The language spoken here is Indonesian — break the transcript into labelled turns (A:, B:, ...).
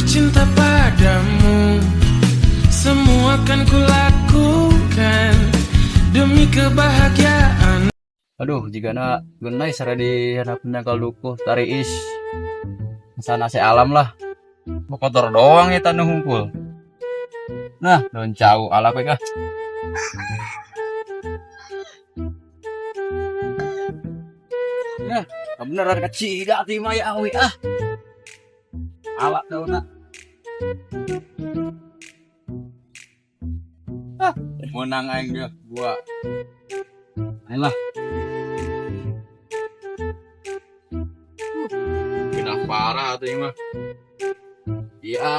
A: cinta padamu, semua akan kulakukan demi kebahagiaan.
B: Aduh, jika na gunai sare di hadapan kalau duku tari is sana se alam lah. Mau kotor doang ya tanah hunkul. Nah, daun cau ala pe kah. Nah, beneran kecil ti maya awi ah. Ala daunna. Ah, menang aing dia gua. Ayolah. Pindah parah tuh ini mah. Iya.